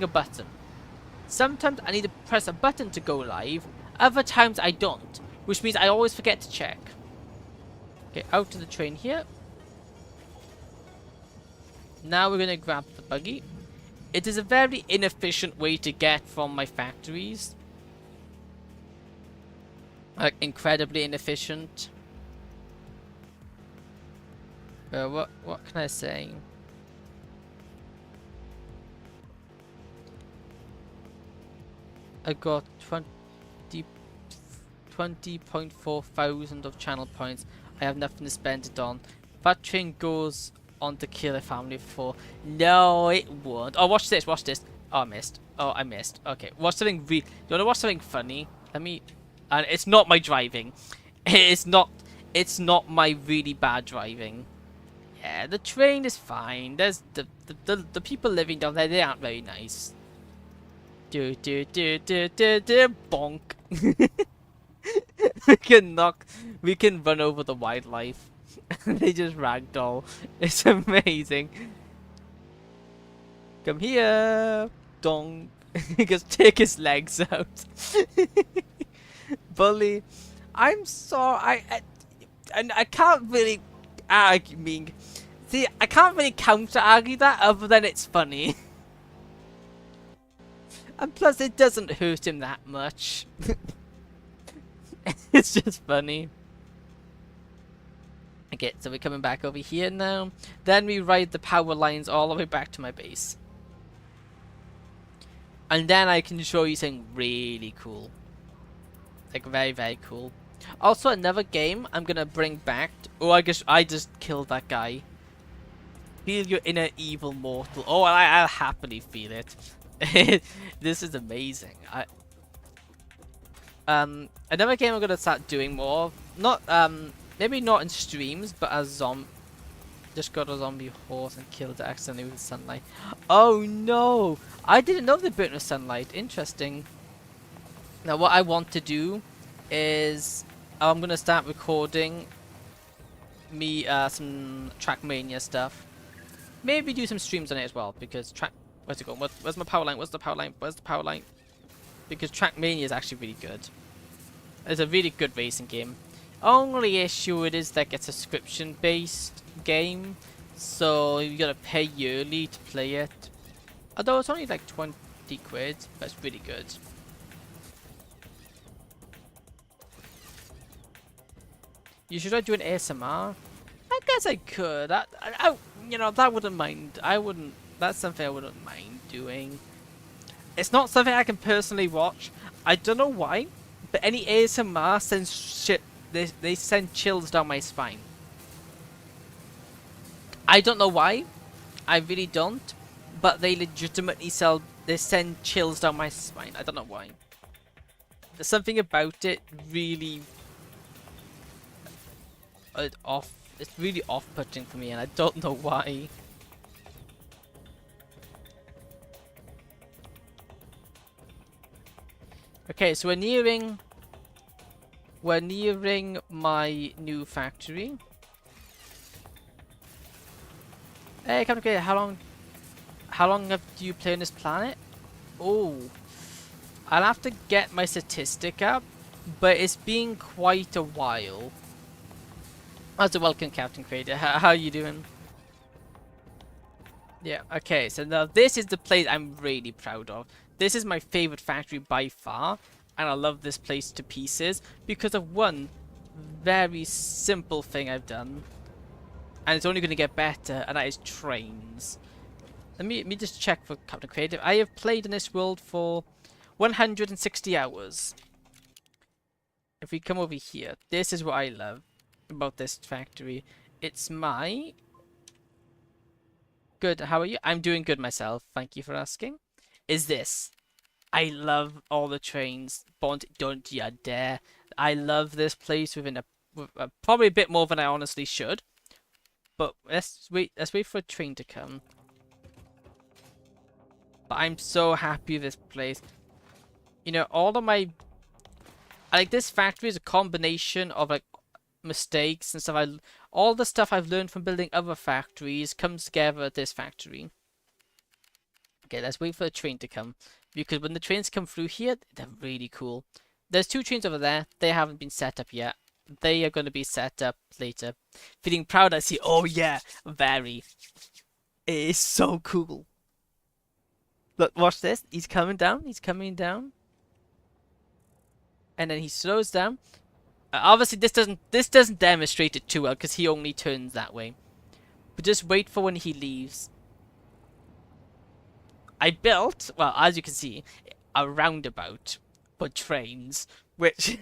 a button. Sometimes I need to press a button to go live, other times I don't, which means I always forget to check. Okay, out to the train here. Now we're gonna grab the buggy. It is a very inefficient way to get from my factories. Like, incredibly inefficient. What can I say? I got 20.4 thousand of channel points. I have nothing to spend it on. That train goes on to kill a family of 4. No, it won't. Oh, watch this, watch this. Oh, I missed. Oh, I missed. Okay, watch something you wanna watch something funny? Let me... And it's not my driving. It's not my really bad driving. Yeah, the train is fine. There's the people living down there, they aren't very nice. Bonk. we can run over the wildlife. They just ragdoll. It's amazing. Come here, donk. Just take his legs out. Bully. I'm sorry. I can't really argue. See, I can't really counter argue that other than it's funny. And plus, it doesn't hurt him that much. It's just funny. Okay, so we're coming back over here now. Then we ride the power lines all the way back to my base. And then I can show you something really cool. Like, very, very cool. Also, another game I'm gonna bring back. Oh, I guess I just killed that guy. Feel your inner evil mortal. Oh, I'll happily feel it. This is amazing. Another game I'm gonna start doing more of. Not maybe not in streams, but as just got a zombie horse and killed it accidentally with sunlight. Oh no! I didn't know they burnt with sunlight. Interesting. Now what I want to do is I'm gonna start recording me some Trackmania stuff. Maybe do some streams on it as well because where's it going? Where's my power line? Where's the power line? Where's the power line? Because Trackmania is actually really good. It's a really good racing game. Only issue it is that it's a subscription based game, so you gotta pay yearly to play it. Although it's only like 20 quid, but it's really good. You should I do an ASMR? I guess I could. You know, that wouldn't mind. That's something I wouldn't mind doing. It's not something I can personally watch. I don't know why, but any ASMR sends shit. They send chills down my spine. I don't know why. I really don't. But they legitimately send chills down my spine. I don't know why. There's something about it really it's really off-putting for me, and I don't know why. Okay, so we're nearing my new factory. Hey, come together. How long have you played on this planet? Oh, I'll have to get my statistic up, but it's been quite a while. How's it, welcome, Captain Creator? How are you doing? Yeah, okay, so now this is the place I'm really proud of. This is my favorite factory by far, and I love this place to pieces because of one very simple thing I've done. And it's only going to get better, and that is trains. Let me just check for Captain Creative. I have played in this world for 160 hours. If we come over here, this is what I love about this factory. It's my... Good, how are you? I'm doing good myself, thank you for asking. Is this. I love all the trains. Don't you dare. I love this place within probably a bit more than I honestly should. But let's wait for a train to come. But I'm so happy with this place. You know, all of my... this factory is a combination of like mistakes and stuff. All the stuff I've learned from building other factories comes together at this factory. Okay, let's wait for the train to come. Because when the trains come through here, they're really cool. There's 2 trains over there. They haven't been set up yet. They are going to be set up later. Feeling proud, I see. Oh yeah, very. It is so cool. Look, watch this. He's coming down. He's coming down. And then he slows down. Obviously, this doesn't demonstrate it too well because he only turns that way. But just wait for when he leaves. I built, well, as you can see, a roundabout for trains, which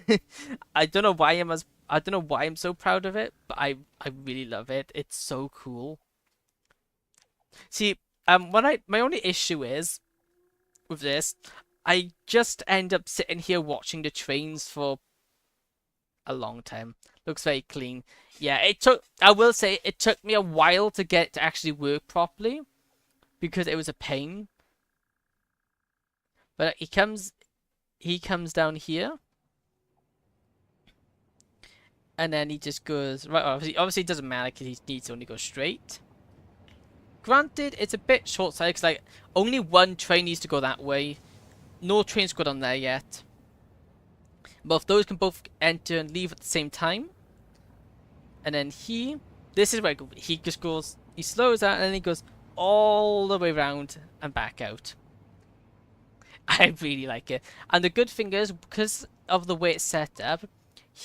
I don't know why I'm so proud of it, but I really love it. It's so cool. See, my only issue is with this, I just end up sitting here watching the trains for a long time. Looks very clean. Yeah, I will say it took me a while to get it to actually work properly because it was a pain. But he comes down here. And then he just goes, right, obviously it doesn't matter because he needs to only go straight. Granted, it's a bit short-sighted because like, only one train needs to go that way. No trains got on there yet. But if those can both enter and leave at the same time. And then this is where he just goes, he slows down and then he goes all the way around and back out. I really like it. And the good thing is, because of the way it's set up,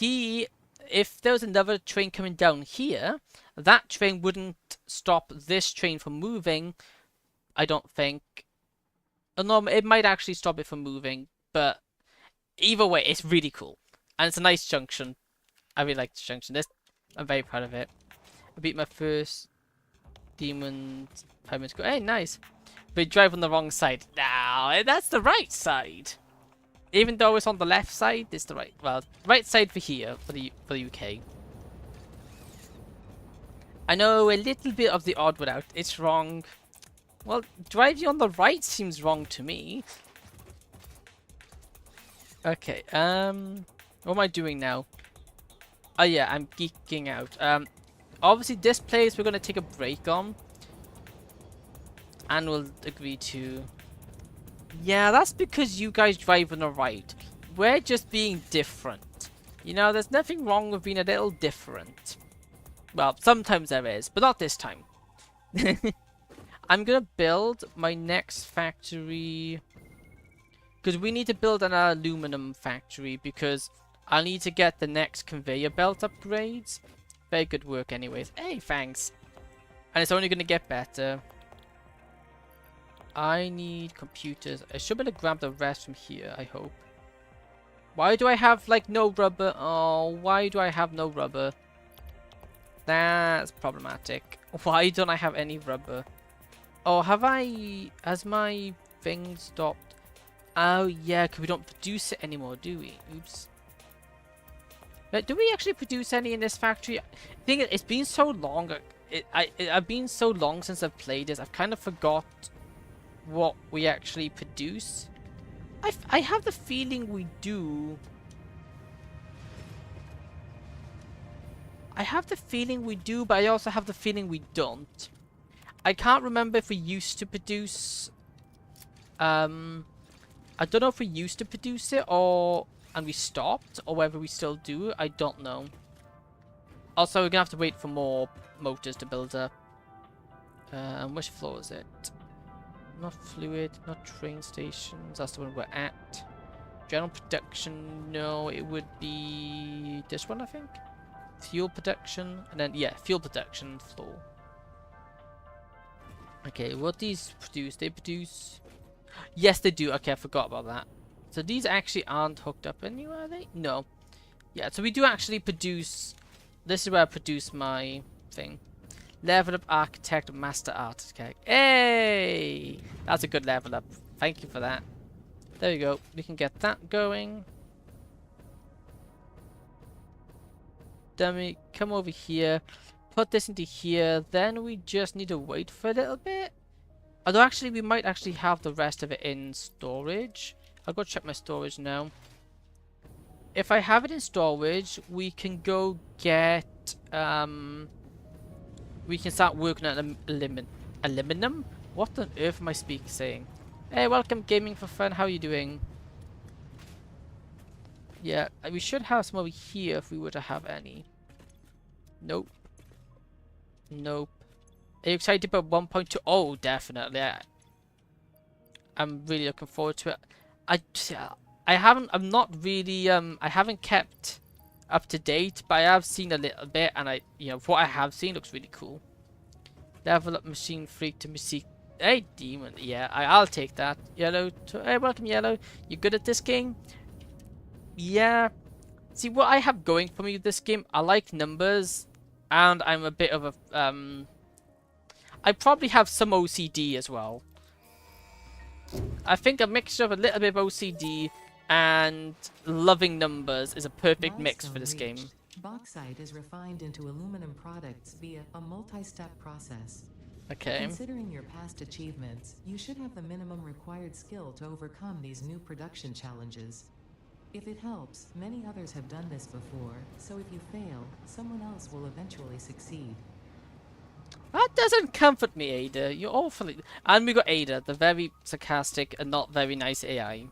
if there was another train coming down here, that train wouldn't stop this train from moving, I don't think. No, it might actually stop it from moving, but either way, it's really cool. And it's a nice junction. I really like this junction. I'm very proud of it. I beat my first demon 5 minutes ago. Hey, nice. But you drive on the wrong side. No, that's the right side. Even though it's on the left side, it's the right side for here, for the UK. I know a little bit of the odd one out. It's wrong. Well, driving on the right seems wrong to me. Okay, what am I doing now? Oh yeah, I'm geeking out. Obviously this place we're gonna take a break on. And we'll agree to... Yeah, that's because you guys drive on the right. We're just being different. You know, there's nothing wrong with being a little different. Well, sometimes there is, but not this time. I'm gonna build my next factory... Because we need to build an aluminum factory because I need to get the next conveyor belt upgrades. Very good work anyways. Hey, thanks. And it's only gonna get better. I need computers. I should be able to grab the rest from here, I hope. Why do I have, like, no rubber? Oh, why do I have no rubber? That's problematic. Why don't I have any rubber? Oh, has my thing stopped? Oh, yeah, because we don't produce it anymore, do we? Oops. Do we actually produce any in this factory? I think it's been so long. I've been so long since I've played this. I've kind of forgot what we actually produce. I have the feeling we do. I have the feeling we do, but I also have the feeling we don't. I can't remember if we used to produce... I don't know if we used to produce it and we stopped, or whether we still do. I don't know. Also, we're gonna have to wait for more motors to build up. And which floor is it? Not fluid, not train stations. That's the one we're at. General production, no, it would be this one, I think. Fuel production, and then, yeah, fuel production floor. Okay, what these produce? They produce... Yes, they do. Okay, I forgot about that. So these actually aren't hooked up anywhere, are they? No. Yeah, so we do actually produce... This is where I produce my thing. Level up architect, master architect. Hey! That's a good level up. Thank you for that. There we go. We can get that going. Then we come over here. Put this into here. Then we just need to wait for a little bit. Although actually we might actually have the rest of it in storage. I'll go check my storage now. If I have it in storage, we can go get... we can start working on aluminum. What on earth am I saying? Hey, welcome Gaming for Fun. How are you doing? Yeah, we should have some over here if we were to have any. Nope. Nope. Are you excited about 1.2? Oh, definitely. I'm really looking forward to it. I'm not really, I haven't kept up to date, but I have seen a little bit, and what I have seen looks really cool. Level up Machine Freak to Machine. Hey, Demon. Yeah, I'll take that. Yellow. Hey, welcome, Yellow. You good at this game? Yeah. See, what I have going for me with this game, I like numbers, and I'm a bit of a, I probably have some OCD as well. I think a mixture of a little bit of OCD and loving numbers is a perfect mix for this game. Bauxite is refined into aluminum products via a multi-step process. Okay. Considering your past achievements, you should have the minimum required skill to overcome these new production challenges. If it helps, many others have done this before, so if you fail, someone else will eventually succeed. That doesn't comfort me, Ada. You're awfully... And we got Ada, the very sarcastic and not very nice AI.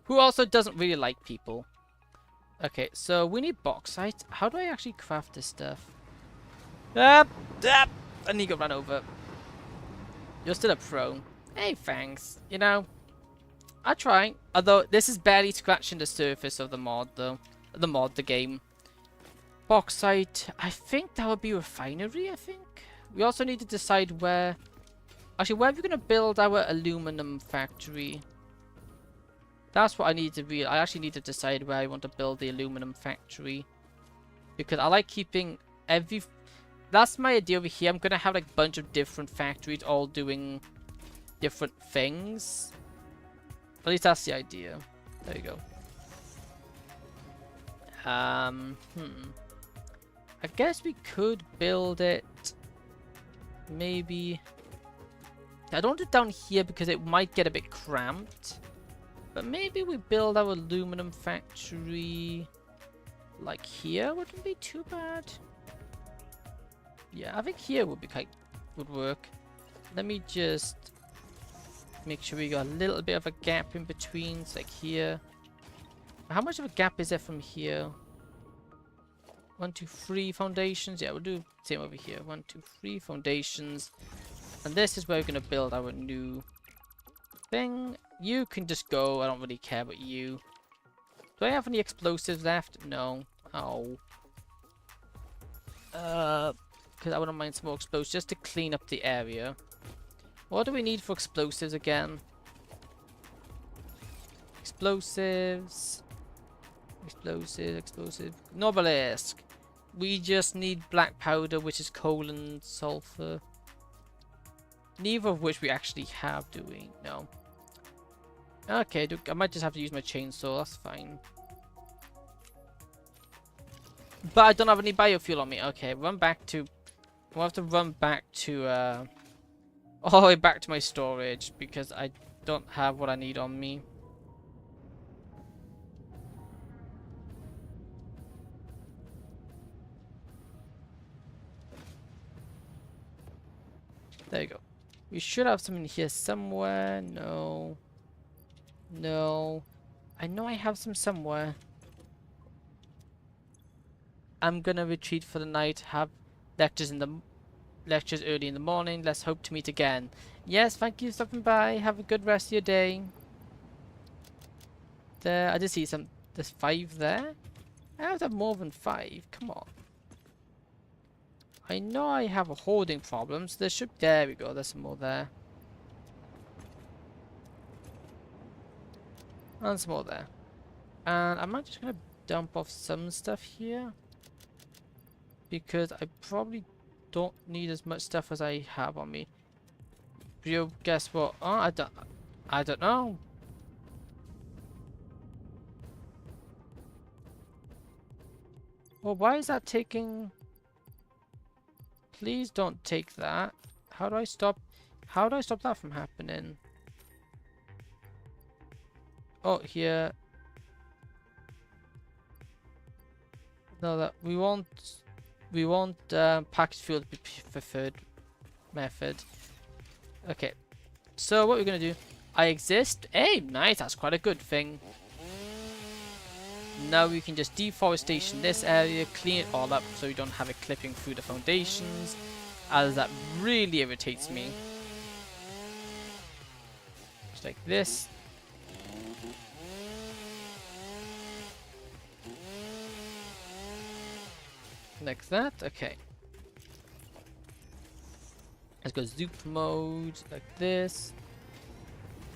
Who also doesn't really like people. Okay, so we need bauxite. How do I actually craft this stuff? I need to run over. You're still a pro. Hey, thanks. You know, I try. Although, this is barely scratching the surface of the mod, though. The game. Bauxite. I think that would be refinery, I think. We also need to decide where... Actually, where are we going to build our aluminum factory? That's what I need to I actually need to decide where I want to build the aluminum factory. Because I like keeping every... That's my idea over here. I'm going to have like a bunch of different factories all doing different things. At least that's the idea. There you go. I guess we could build it... Maybe... I don't want it down here because it might get a bit cramped. But maybe we build our aluminum factory like here. Wouldn't be too bad. Yeah, I think here would work. Let me just make sure we got a little bit of a gap in between. It's like here. How much of a gap is there from here? 1, 2, 3 foundations. Yeah, we'll do the same over here. 1, 2, 3 foundations. And this is where we're going to build our new thing. You can just go. I don't really care about you. Do I have any explosives left? No. Oh. Because I wouldn't mind some more explosives just to clean up the area. What do we need for explosives again? Explosives. Explosive. Nobelisk. We just need black powder, which is coal and sulfur. Neither of which we actually have, do we? No. Okay, I might just have to use my chainsaw, that's fine. But I don't have any biofuel on me. Okay, run back to... We'll have to run back to, all the way back to my storage, because I don't have what I need on me. There you go. We should have some in here somewhere. No. No. I know I have some somewhere. I'm gonna retreat for the night. Have lectures early in the morning. Let's hope to meet again. Yes, thank you for stopping by. Have a good rest of your day. There, I did see some. There's 5 there. I have to have more than 5. Come on. I know I have a hoarding problem, so there should... There we go, there's some more there. And some more there. And I'm just going to dump off some stuff here. Because I probably don't need as much stuff as I have on me. You guess what? Oh, I don't know. Well, why is that taking... Please don't take that. How do I stop that from happening? Oh, here. No, that we won't package fuel be preferred method. Okay. So what we're gonna do? I exist. Hey, nice. That's quite a good thing. Now we can just deforestation this area, clean it all up so we don't have it clipping through the foundations, as that really irritates me. Just like this. Like that. Okay. Let's go zoop mode, like this.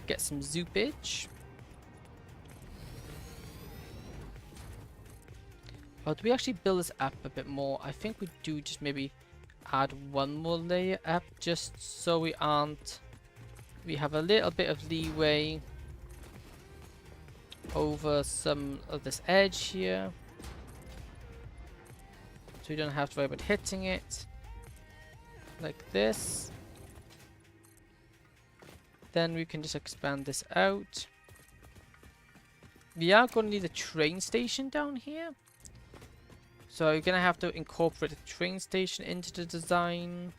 Get some zoopage. Oh, do we actually build this up a bit more? I think we do just maybe add one more layer up just so we aren't... We have a little bit of leeway over some of this edge here. So we don't have to worry about hitting it. Like this. Then we can just expand this out. We are going to need a train station down here. So you're going to have to incorporate a train station into the design.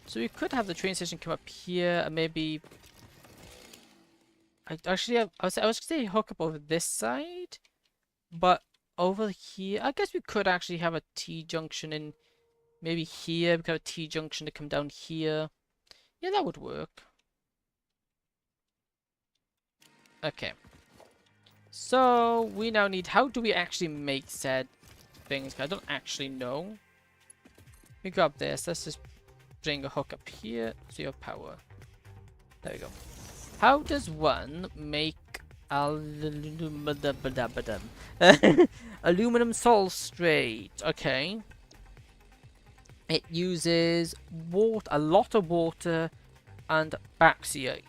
So we could have the train station come up here and maybe... I was going to say hook up over this side. But over here, I guess we could actually have a T-junction in maybe here. We could have a T-junction to come down here. Yeah, that would work. Okay. So, we now need... How do we actually make said things? I don't actually know. We grab this. Let's just bring a hook up here. So you have power. There we go. How does one make aluminum sulfate? Okay. It uses water, a lot of water and bauxite.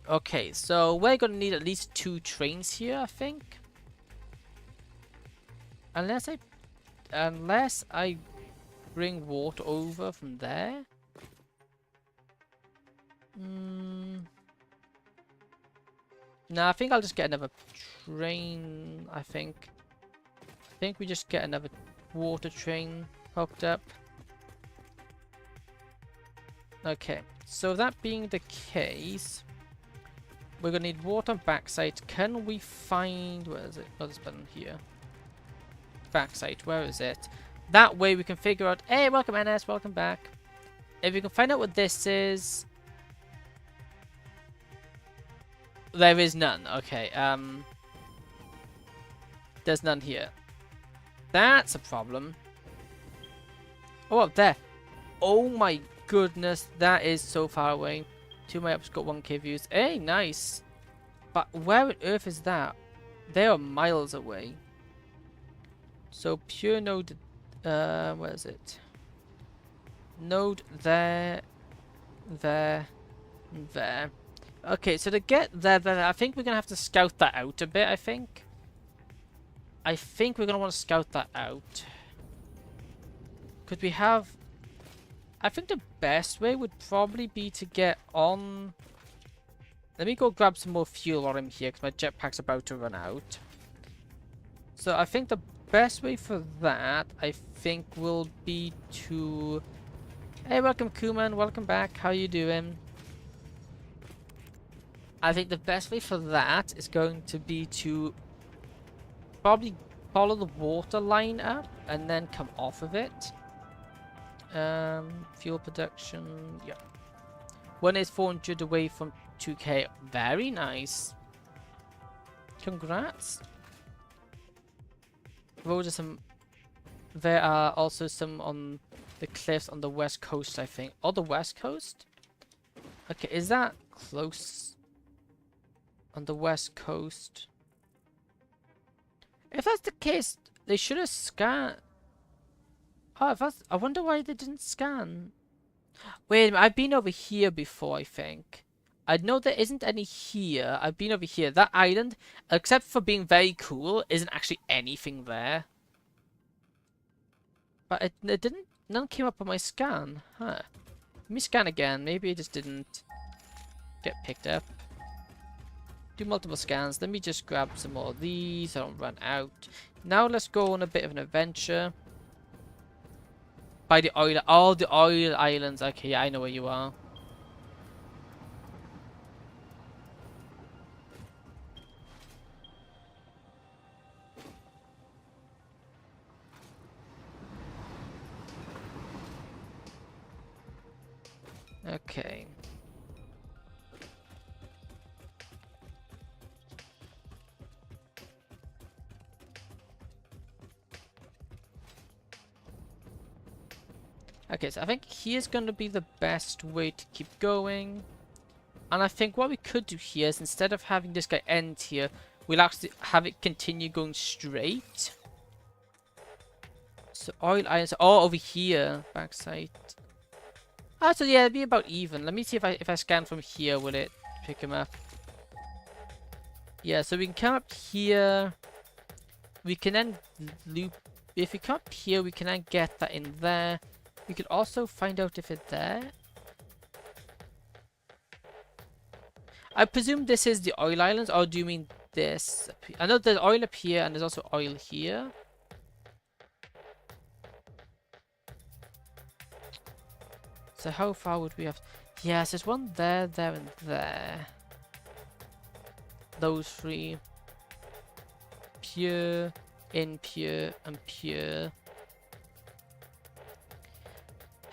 Okay, so we're gonna need at least 2 trains here, I think. Unless I bring water over from there. No, I think I'll just get another train, I think. I think we just get another water train hooked up. Okay, so that being the case, we're gonna need water and bauxite. Can we find... Where is it? Oh, this button here. Bauxite, where is it? That way we can figure out... Hey, welcome NS, welcome back. If we can find out what this is... There is none. Okay, there's none here. That's a problem. Oh, up there. Oh my goodness, that is so far away. 2 my ups got 1k views. Hey, nice. But where on earth is that? They are miles away. So pure node, where is it? Node there, there, there. Okay, so to get there, I think we're gonna have to scout that out a bit. I think we're gonna want to scout that out. Could we have... I think the best way would probably be to get on... Let me go grab some more fuel while I'm here, because my jetpack's about to run out. So I think the best way for that, I think, will be to... Hey, welcome Kuman, welcome back, how you doing? I think the best way for that is going to be to probably follow the water line up and then come off of it. Fuel production, yeah. One is 400 away from 2k. Very nice. Congrats. Roads are some. There are also some on the cliffs on the west coast, I think. Oh, the west coast? Okay, is that close? On the west coast? If that's the case, they should have scanned. Oh, if that's, I wonder why they didn't scan. Wait a minute, I've been over here before, I think. I know there isn't any here. I've been over here. That island, except for being very cool, isn't actually anything there. But it didn't... None came up on my scan. Huh. Let me scan again. Maybe it just didn't get picked up. Do multiple scans. Let me just grab some more of these. I don't run out. Now let's go on a bit of an adventure. By the oil... Oh, the oil islands. Okay, yeah, I know where you are. Okay. Okay, so I think here's going to be the best way to keep going. And I think what we could do here is instead of having this guy end here, we'll actually have it continue going straight. So oil irons. Oh, over here. Backside. Ah, so yeah, it'd be about even. Let me see if I scan from here, will it pick him up? Yeah, so we can come up here. We can then loop. If we come up here, we can then get that in there. We could also find out if it's there. I presume this is the oil islands, or do you mean this? I know there's oil up here and there's also oil here. So how far would we have? Yes, there's one there, there, and there. Those three. Pure, impure, and pure.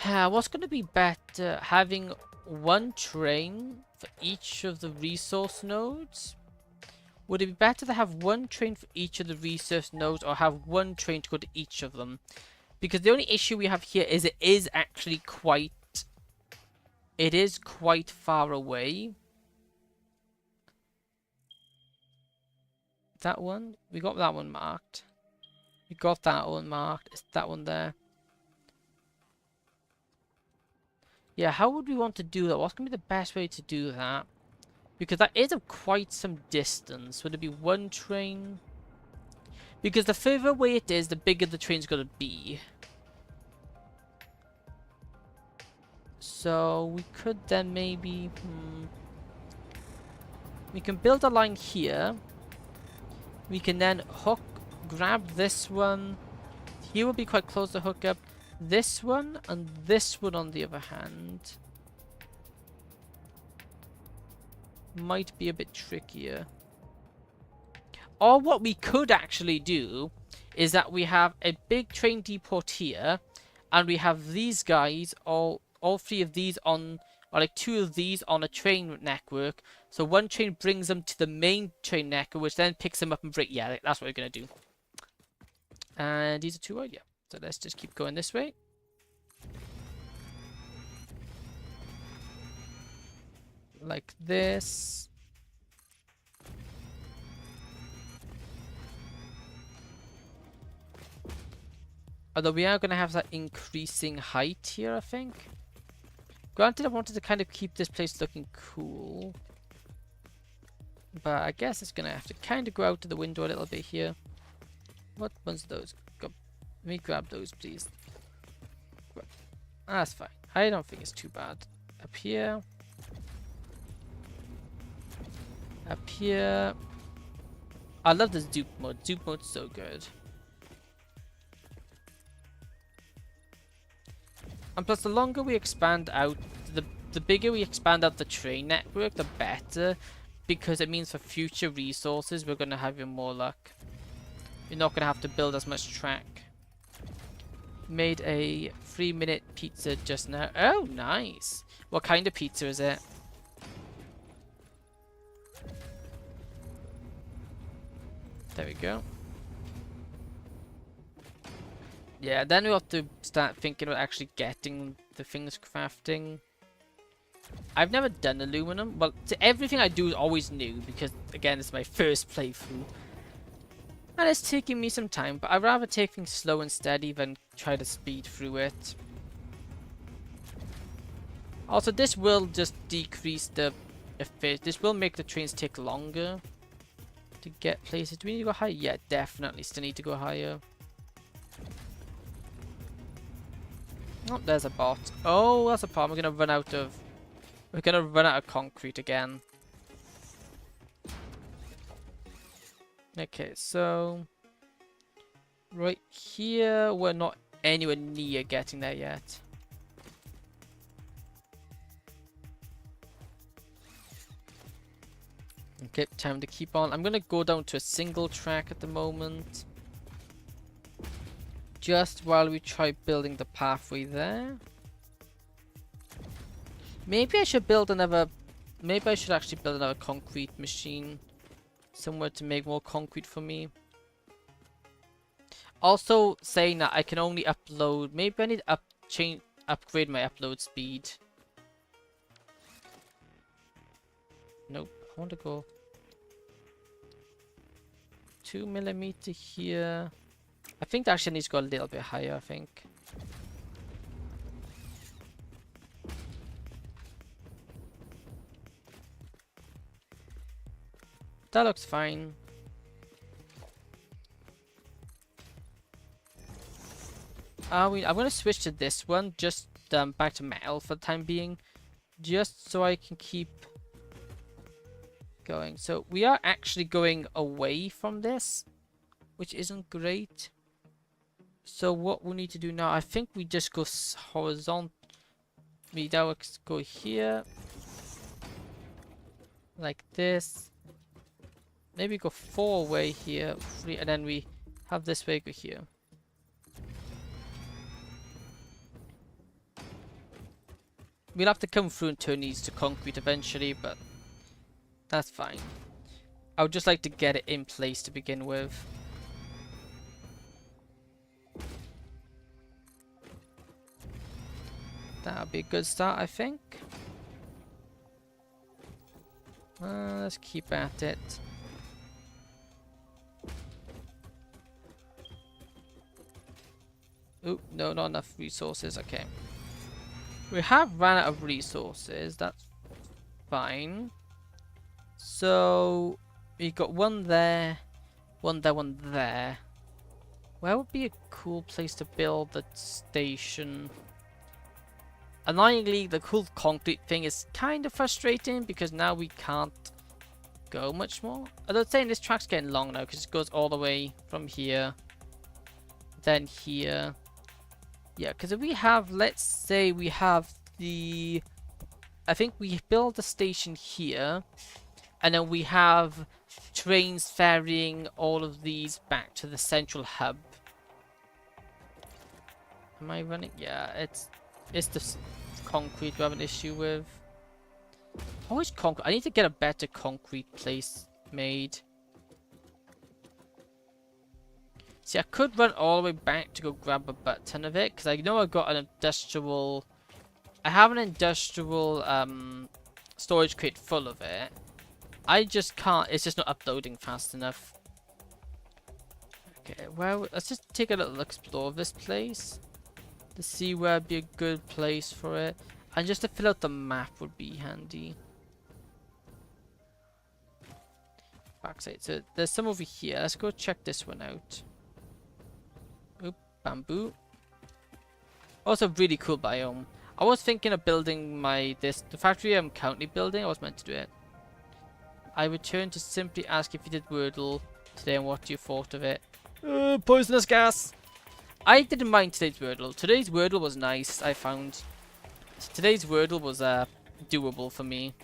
What's going to be better? Having one train for each of the resource nodes? Would it be better to have one train for each of the resource nodes, or have one train to go to each of them? Because the only issue we have here is it is actually quite... It is quite far away. That one? We got that one marked. We got that one marked. It's that one there. Yeah, how would we want to do that? What's going to be the best way to do that? Because that is of quite some distance. Would it be one train? Because the further away it is, the bigger the train's going to be. So we could then maybe... We can build a line here. We can then grab this one. Here will be quite close to hook up. This one and this one on the other hand. Might be a bit trickier. Or what we could actually do is that we have a big train depot here, and we have these guys, all three of these on, or like two of these on a train network. So one train brings them to the main train network, which then picks them up and break. Yeah, that's what we're gonna do. And these are two oil, yeah. So let's just keep going this way. Like this. Although we are going to have that increasing height here, I think. Granted, I wanted to kind of keep this place looking cool. But I guess it's going to have to kind of go out to the window a little bit here. What ones are those? Let me grab those, please. That's fine. I don't think it's too bad. Up here. Up here. I love this dupe mode. Dupe mode's so good. And plus, the longer we expand out, the bigger we expand out the train network, the better. Because it means for future resources, we're going to have even more luck. You're not going to have to build as much track. Made a 3-minute pizza just now. Oh, nice. What kind of pizza is it? There we go. Yeah, then we have to start thinking about actually getting the things crafting. I've never done aluminum. Well, everything I do is always new because, again, it's my first playthrough. And it's taking me some time, but I'd rather take things slow and steady than try to speed through it. Also, this will just decrease the effect. This will make the trains take longer to get places. Do we need to go higher? Yeah, definitely. Still need to go higher. Oh, there's a bot. Oh, that's a problem. We're gonna run out of concrete again. Okay, so right here we're not anywhere near getting there yet. Okay, time to keep on. I'm gonna go down to a single track at the moment. Just while we try building the pathway there. Maybe I should build another... Maybe I should actually build another concrete machine. Somewhere to make more concrete for me. Also, saying that I can only upload... Maybe I need to upgrade my upload speed. Nope. I want to go... 2mm here. I think that actually needs to go a little bit higher, I think. That looks fine. I'm going to switch to this one, just back to metal for the time being. Just so I can keep going. So we are actually going away from this, which isn't great. So what we need to do now, I think we just go horizontal. Let's go here. Like this. Maybe go 4 away here, 3, and then we have this way go here. We'll have to come through and turn these to concrete eventually, but that's fine. I would just like to get it in place to begin with. That'll be a good start, I think. Let's keep at it. Oop, no, not enough resources. Okay. We have run out of resources. That's fine. So, we got one there, one there, one there. Where would be a cool place to build the station? Annoyingly, the cool concrete thing is kind of frustrating because now we can't go much more. Although saying this track's getting long now because it goes all the way from here, then here. Yeah, because if we have, let's say we have the... I think we build the station here, and then we have trains ferrying all of these back to the central hub. Am I running? Yeah, it's the concrete we have an issue with. Always concrete. I need to get a better concrete place made. See, I could run all the way back to go grab a butt ton of it, because I know I've got an industrial... I have an industrial storage crate full of it. I just can't... It's just not uploading fast enough. Okay, well, let's just take a little explore of this place. To see where would be a good place for it. And just to fill out the map would be handy. Backside. So, there's some over here. Let's go check this one out. Oop, bamboo. Also, really cool biome. I was thinking of building the factory I'm currently building. I was meant to do it. I returned to simply ask if you did Wordle today and what you thought of it. Poisonous gas! I didn't mind today's Wordle. Today's Wordle was nice, I found. Today's Wordle was doable for me.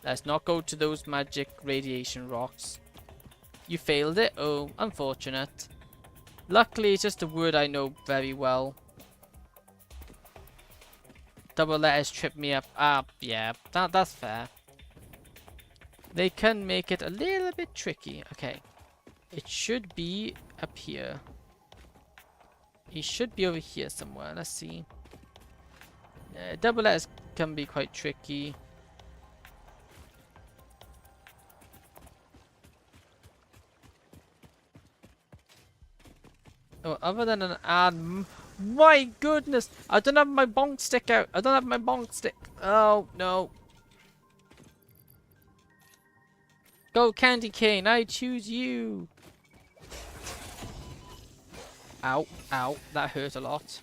Let's not go to those magic radiation rocks. You failed it? Oh, unfortunate. Luckily, it's just a word I know very well. Double letters trip me up. Yeah, that's fair. They can make it a little bit tricky. Okay. It should be up here. It should be over here somewhere. Let's see. Double letters can be quite tricky. Oh, other than an ad... My goodness! I don't have my bonk stick out. I don't have my bonk stick. Oh, no. Go, Candy Cane. I choose you. Ow, ow. That hurt a lot.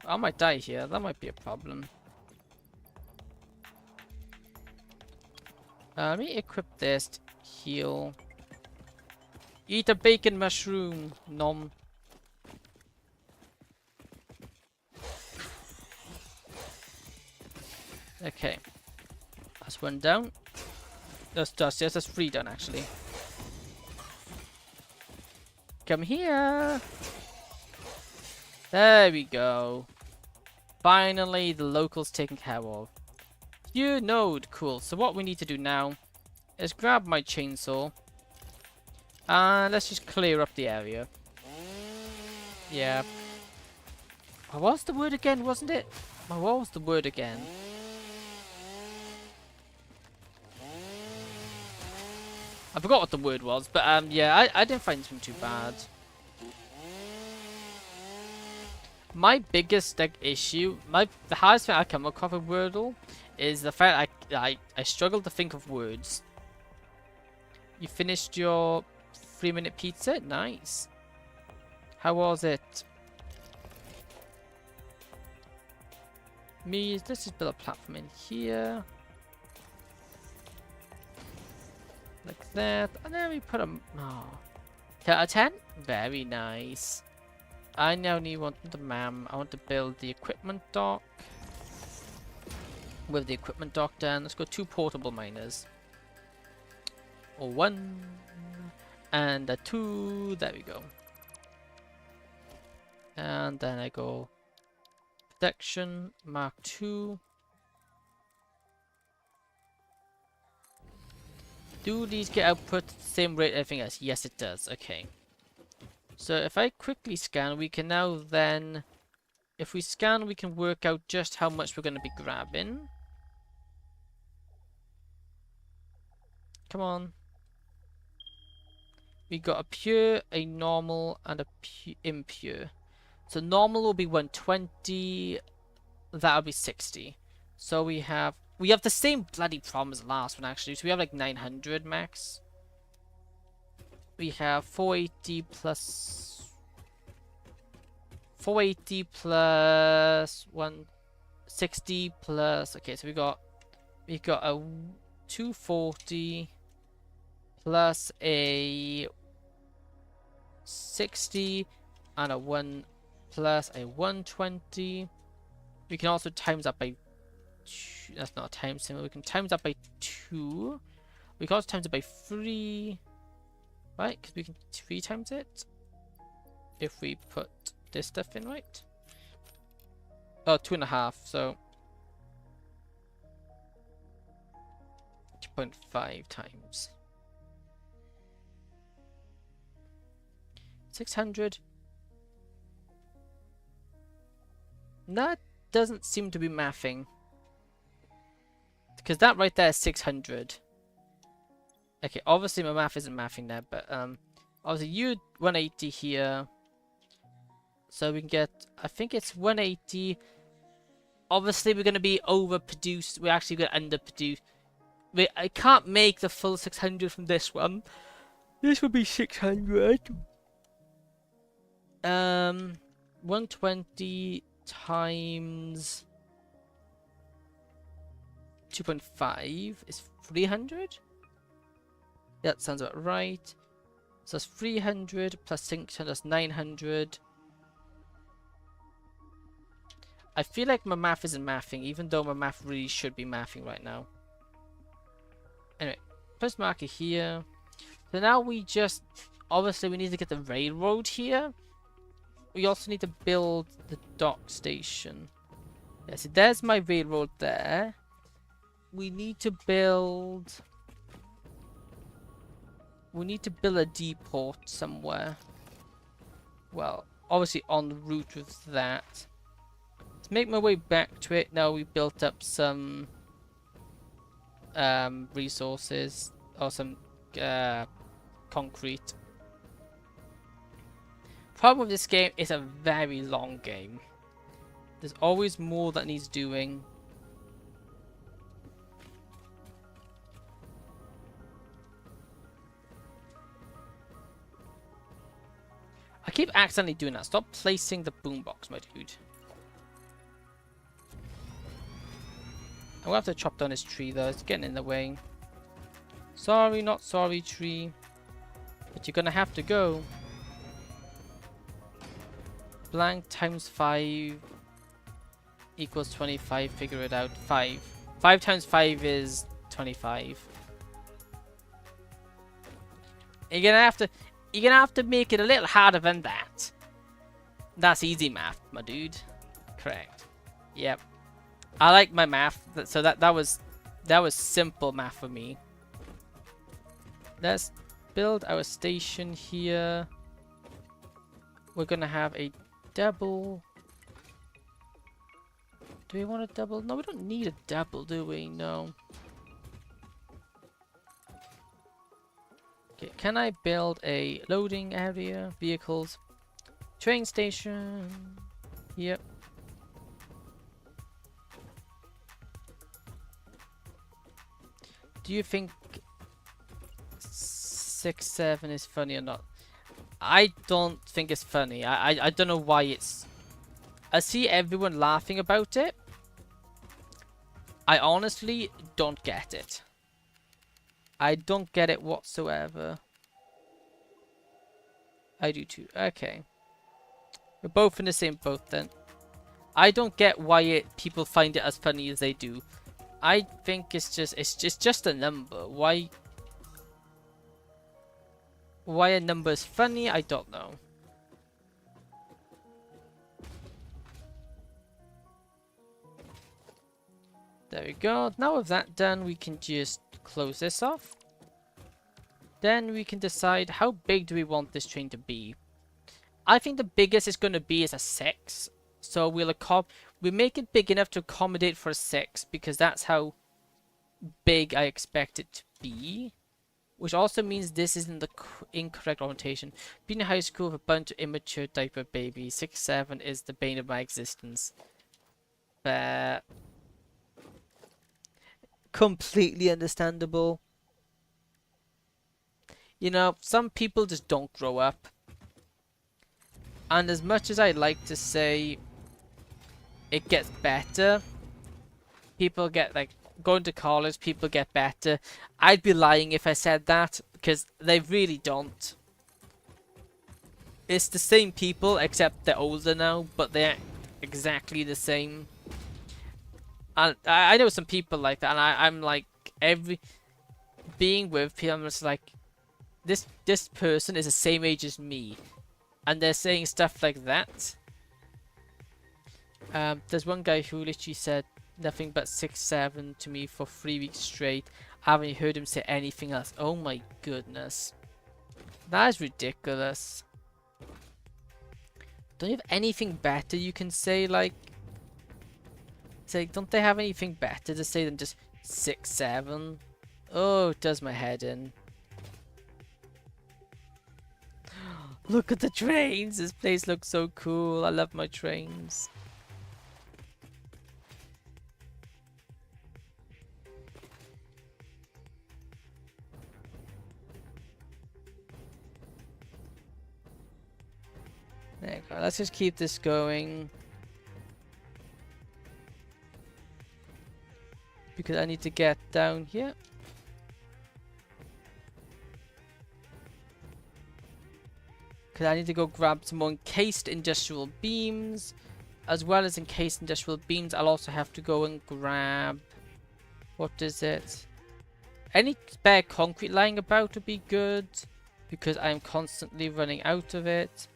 I might die here. That might be a problem. Let me equip this to heal. Eat a bacon mushroom. Nom. Okay. That's one down. That's just, yes, that's 3 down actually. Come here. There we go. Finally, the locals taken care of. New node, cool. So what we need to do now is grab my chainsaw and let's just clear up the area. Yeah. What was the word again, wasn't it? What was the word again? I forgot what the word was, but yeah, I didn't find him too bad. My biggest issue, the hardest thing I come across with Wordle is the fact I struggle to think of words. You finished your 3-minute pizza? Nice. How was it? Let's just build a platform in here. Like that. And then we put a... Oh. 10 out of 10? Very nice. I now need the MAM. I want to build the equipment dock. With the equipment dock done, let's go 2 portable miners. Or 1. And a 2. There we go. And then I go protection Mark 2. Do these get output at the same rate as everything else? Yes, it does. Okay. So if I quickly scan, we can now then... If we scan, we can work out just how much we're going to be grabbing. Come on. We got a pure, a normal, and a impure. So normal will be 120. That'll be 60. So we have the same bloody problem as the last one actually. So we have like 900 max. We have 480 plus 160 plus. Okay, so we got a 240 plus a 60 and a 1 plus a 120. We can also times that by 2. That's not a times symbol. We can times that by 2. We can also times it by 3. Right? Because we can 3 times it. If we put this stuff in, right? Oh, 2.5. So 2.5 times 600. That doesn't seem to be mathing. Because that right there is 600. Okay, obviously my math isn't mathing there, but obviously you 180 here. So we can get, I think it's 180. Obviously we're going to be overproduced. We're actually going to underproduce. I can't make the full 600 from this one. This would be 600. 120 times 2.5 is 300. Yeah, that sounds about right. So that's 300 plus 600, that's 900. I feel like my math isn't mathing, even though my math really should be mathing right now. Anyway, first marker here. So now we just, obviously we need to get the railroad here. We also need to build the dock station. Yeah, so there's my railroad there. We need to build... We need to build a depot somewhere. Well, obviously on the route with that. To make my way back to it, now we built up some resources or some concrete. Problem with this game is a very long game. There's always more that needs doing. I keep accidentally doing that. Stop placing the boombox, my dude. I'm gonna have to chop down this tree though. It's getting in the way. Sorry, not sorry, tree. But you're gonna have to go. Blank times 5 equals 25. Figure it out. 5. 5 times 5 is 25. You're gonna have to make it a little harder than that. That's easy math, my dude. Correct. Yep. I like my math. So that was simple math for me. Let's build our station here. We're gonna have a double. Do we want a double? No, we don't need a double, do we? No. Okay, can I build a loading area? Vehicles. Train station. Yep. Do you think 6-7 is funny or not? I don't think it's funny. I don't know why it's... I see everyone laughing about it. I honestly don't get it. I don't get it whatsoever. I do too. Okay. We're both in the same boat then. I don't get why people find it as funny as they do. I think it's just a number. Why a number is funny, I don't know. There we go. Now with that done, we can just close this off. Then we can decide how big do we want this train to be. I think the biggest it's going to be is a 6. So we'll make it big enough to accommodate for a 6 because that's how big I expect it to be. Which also means this is in the incorrect orientation. Being in high school with a bunch of immature diaper babies, 6-7 is the bane of my existence. But completely understandable. You know, some people just don't grow up. And as much as I like to say it gets better, people get like going to college, people get better. I'd be lying if I said that because they really don't. It's the same people except they're older now, but they act exactly the same. And I know some people like that, and I'm like being with people, I'm just like this person is the same age as me, and they're saying stuff like that. There's one guy who literally said nothing but 6-7 to me for 3 weeks straight. I haven't heard him say anything else. Oh my goodness. That is ridiculous. Don't you have anything better you can say? Like, don't they have anything better to say than just 6-7? Oh, it does my head in. Look at the trains. This place looks so cool. I love my trains. There you go. Let's just keep this going. Because I need to get down here. Because I need to go grab some more encased industrial beams. As well as encased industrial beams, I'll also have to go and grab... What is it? Any spare concrete lying about would be good. Because I'm constantly running out of it.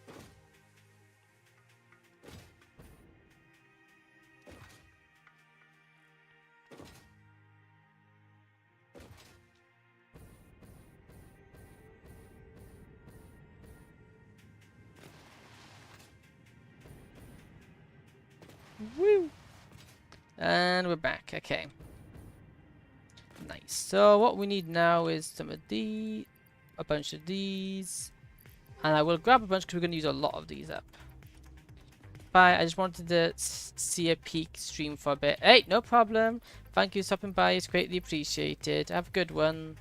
Woo! And we're back. Okay. Nice. So what we need now is some of these, a bunch of these, and I will grab a bunch because we're going to use a lot of these up. Bye. I just wanted to see a peek stream for a bit. Hey, no problem. Thank you for stopping by. It's greatly appreciated. Have a good one.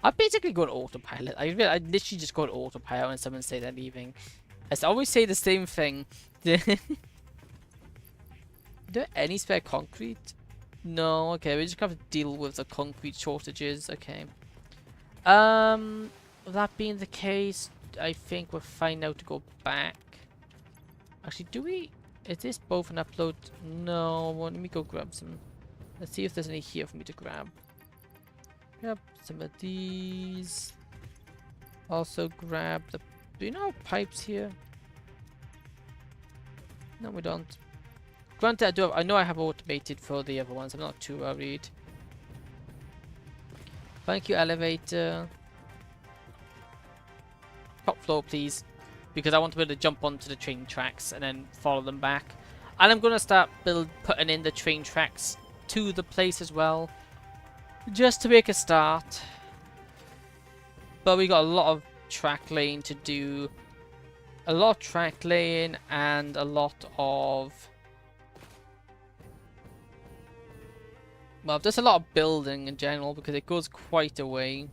I basically go to autopilot. I literally just go to autopilot when someone says they're leaving. I always say the same thing. Do any spare concrete? No, okay, we just have to deal with the concrete shortages. Okay. That being the case, I think we're fine now to go back. Actually, do we? Is this both an upload? No, well, let me go grab some. Let's see if there's any here for me to grab. Grab some of these. Also grab the Do you know pipes here? No, we don't. Granted, I know I have automated for the other ones. I'm not too worried. Thank you, elevator. Top floor, please. Because I want to be able to jump onto the train tracks and then follow them back. And I'm going to start putting in the train tracks to the place as well. Just to make a start. But we got a lot of track laying to do. A lot of track laying and a lot of... Well, there's a lot of building in general because it goes quite a way.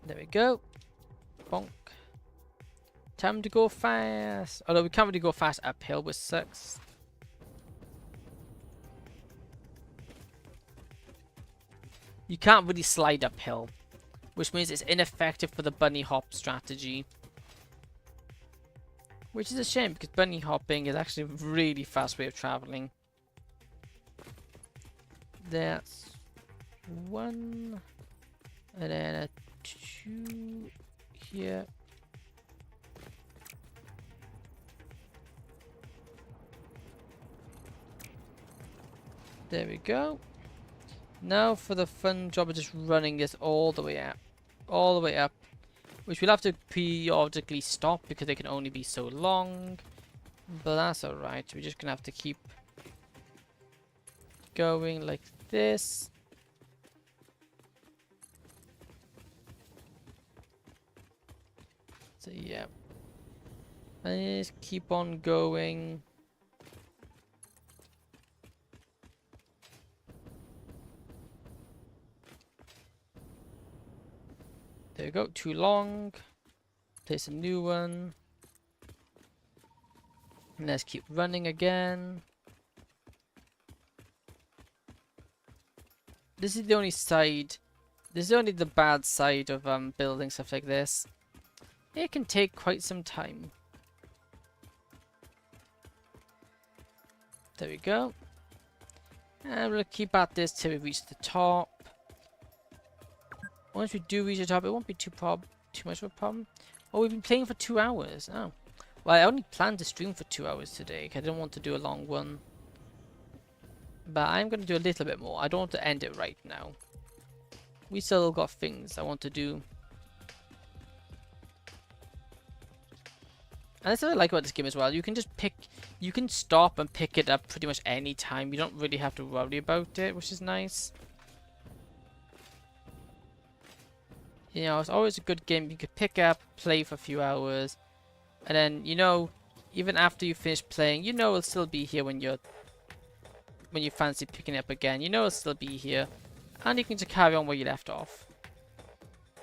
There we go. Bonk. Time to go fast. Although we can't really go fast uphill, which sucks. You can't really slide uphill, which means it's ineffective for the bunny hop strategy. Which is a shame because bunny hopping is actually a really fast way of traveling. That's one. And then a two here. There we go. Now for the fun job of just running this all the way up. All the way up. Which we'll have to periodically stop because they can only be so long. But that's alright. We're just gonna have to keep going like this. So yeah. And just keep on going. There we go, too long. Place a new one. And let's keep running again. This is the only side. This is only the bad side of building stuff like this. It can take quite some time. There we go. And we'll keep at this till we reach the top. Once we do reach the top, it won't be too much of a problem. Oh, we've been playing for 2 hours. Oh. Well, I only planned to stream for 2 hours today. I didn't want to do a long one. But I'm going to do a little bit more. I don't want to end it right now. We still got things I want to do. And that's what I like about this game as well. You can just you can stop and pick it up pretty much any time. You don't really have to worry about it, which is nice. You know, it's always a good game you could pick up, play for a few hours, and then, you know, even after you finish playing, you know it'll still be here when you fancy picking it up again. You know it'll still be here, and you can just carry on where you left off.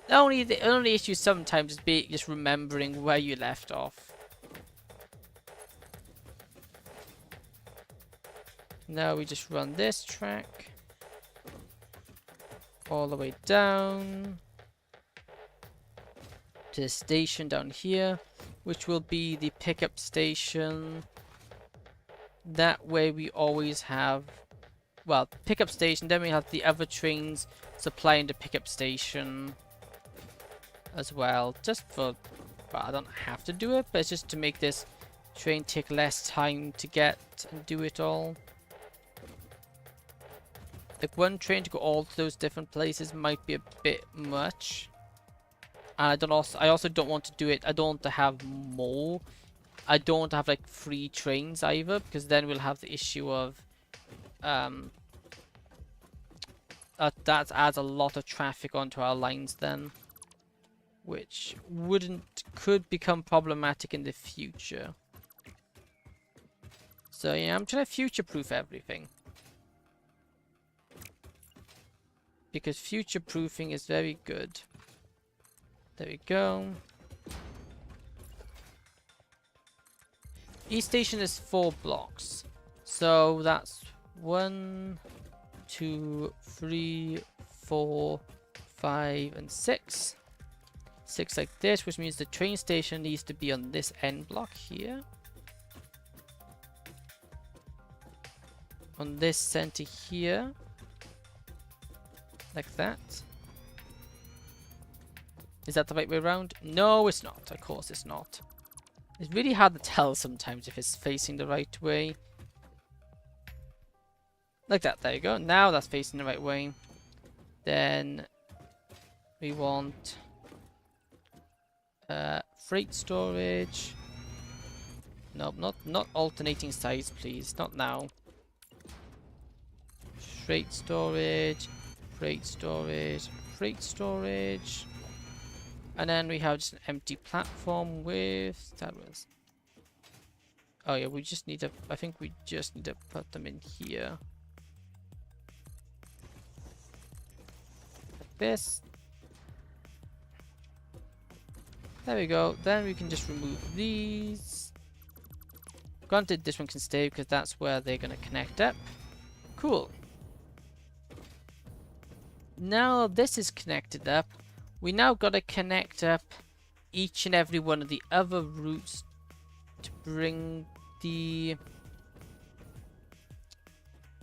The only issue sometimes is just remembering where you left off. Now we just run this track all the way down to the station down here, which will be the pickup station. That way we always have, well, pickup station, then we have the other trains supplying the pickup station as well, just for, well, I don't have to do it, but it's just to make this train take less time to get and do it all. Like, one train to go all to those different places might be a bit much. And I also don't want to do it. I don't want to have more. I don't want to have like 3 trains either, because then we'll have the issue of that adds a lot of traffic onto our lines then, which could become problematic in the future. So yeah, I'm trying to future-proof everything, because future-proofing is very good. There we go. Each station is 4 blocks. So that's 1, 2, 3, 4, 5, and 6. 6 like this, which means the train station needs to be on this end block here. On this center here. Like that. Is that the right way around? No, it's not. Of course it's not. It's really hard to tell sometimes if it's facing the right way. Like that. There you go. Now that's facing the right way. Then we want freight storage. Nope, not alternating sides, please. Not now. Freight storage, freight storage, freight storage. And then we have just an empty platform with that was. Oh yeah, we just need to. I think we just need to put them in here. Like this. There we go. Then we can just remove these. Granted, this one can stay because that's where they're going to connect up. Cool. Now this is connected up. We now got to connect up each and every one of the other routes to bring the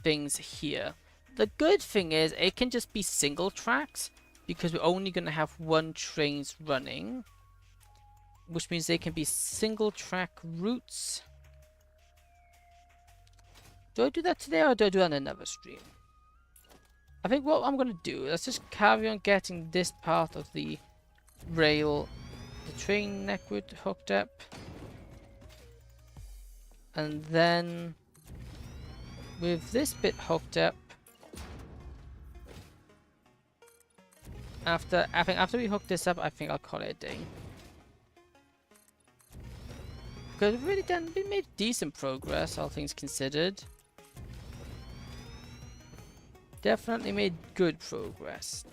things here. The good thing is it can just be single tracks because we're only going to have one trains running, which means they can be single track routes. Do I do that today or do I do that on another stream? I think what I'm going to do, let's just carry on getting this part of the rail, the train network hooked up. And then with this bit hooked up, after we hook this up, I think I'll call it a day. Because we made decent progress, all things considered. Definitely made good progress.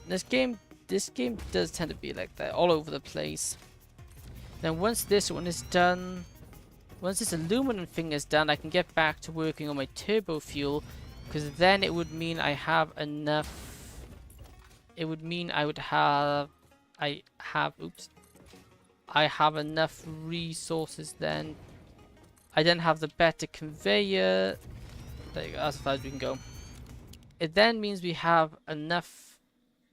This game does tend to be like that, all over the place. Then once this one is done, once this aluminum thing is done, I can get back to working on my turbo fuel, because then it would mean I have enough. It would mean I have enough resources then. I then have the better conveyor. There you go, that's as far as we can go. It then means we have enough.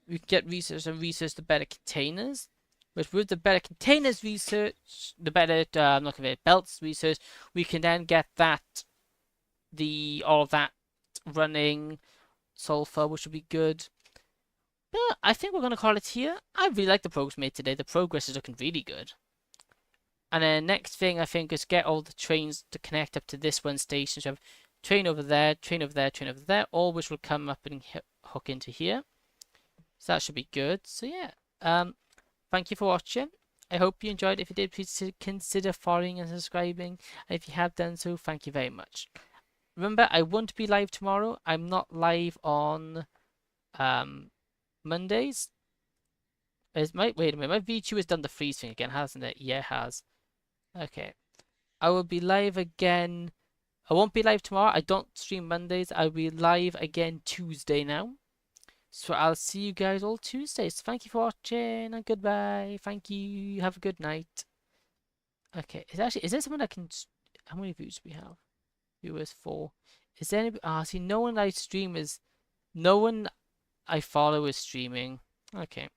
We can get research and research the better containers. Which with the better containers research, the better not conveyor belts research, we can then get all of that running sulfur, which will be good. But I think we're gonna call it here. I really like the progress made today. The progress is looking really good. And then next thing I think is get all the trains to connect up to this one station. So have train over there, train over there, train over there, all which will come up and hook into here. So that should be good. So yeah, thank you for watching. I hope you enjoyed. If you did, please consider following and subscribing. And if you have done so, thank you very much. Remember, I won't be live tomorrow. I'm not live on Mondays. Wait a minute, my Vtuber has done the freeze thing again, hasn't it? Yeah, it has. Okay. I will be live again. I won't be live tomorrow. I don't stream Mondays. I'll be live again Tuesday now. So I'll see you guys all Tuesday. So thank you for watching and goodbye. Thank you. Have a good night. Okay. Is there someone that can... How many views do we have? Viewers 4. Is there any... see, no one I stream is... No one I follow is streaming. Okay.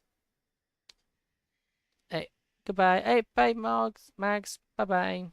Hey, goodbye. Hey, bye, Mags. Bye-bye.